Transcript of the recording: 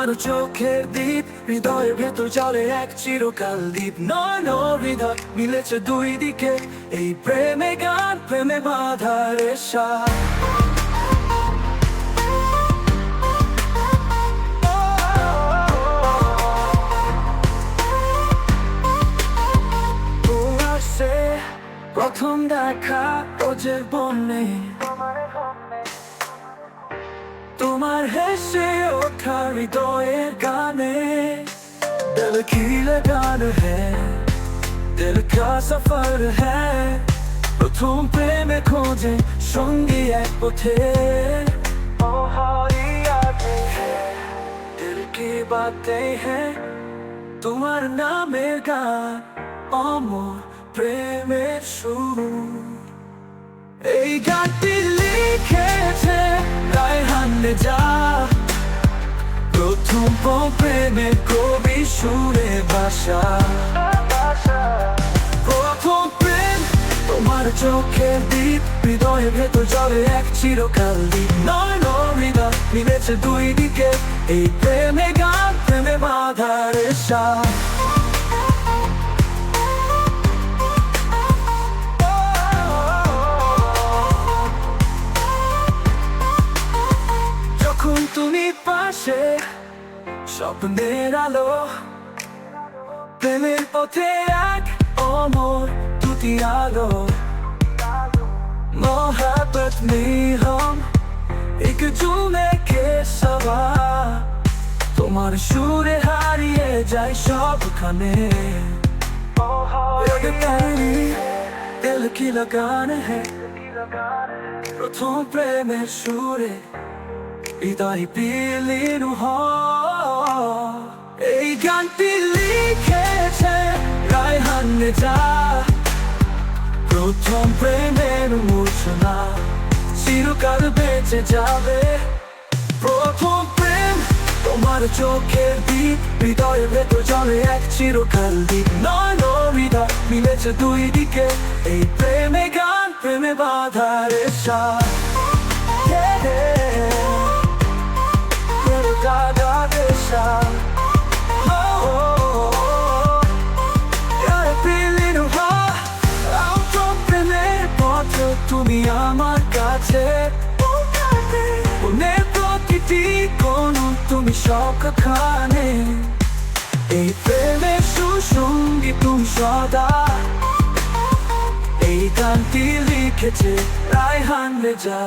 তোমার চোখের দ্বীপ, হৃদয়ের ভেতর জলে এক চিরকাল দ্বীপ। নয়ন হৃদয় মিলেছে দুই দিকে, এই প্রেমে গান, প্রেমে বাঁধা রেশা। প্রথম দেখা রোজের বনে, তোমার হেসে ওঠা হৃদয়ের গানে। दिल की लगान है, दिल का सफर है, প্রথম প্রেমে খোঁজে সঙ্গী এক পথে। दिल की बातें हैं, তোমার নামের গান, অমর প্রেমের সুর। এই গানটি লিখেছে রায়হান রেজা, প্রথম প্রেমের কবি সুরে ভাষা। প্রথম প্রেম, তোমার চোখের দ্বীপ, হৃদয়ের ভেতর জলে এক চিরকাল দ্বীপ। নয়ন হৃদয় মিলেছে দুই দিকে, এই প্রেমে গান, প্রেমে বাঁধা রেশা। তুমি পাশে স্বপ্নের আলো, প্রেমের পথে এক অমর দুটি আলো। मोहब्बत में हम एक जुमे के सवा, তোমার সুরে হারিয়ে যায় সবখানে। दिल की लगान है, প্রথম প্রেমের সুরে হৃদয় বিলীন হয়। এই গানটি লিখেছে রায়হান রেজা, প্রথম প্রেমের মূর্ছনা চিরকাল বেঁচে যাবে। প্রথম প্রেম, তোমার চোখের দ্বীপ, হৃদয়ের ভেতর জলে এক চিরকাল দ্বীপ। নয়ন হৃদয় মিলেছে দুই দিকে, এই প্রেমে গান, প্রেমে বাঁধা রেশা। তুমি আমার কাছে মনের প্রতিটি কোণ, তুমি সবখানে। এই প্রেমের সুসঙ্গী তুমি সদা, এই গানটি লিখেছে রায়হান রেজা।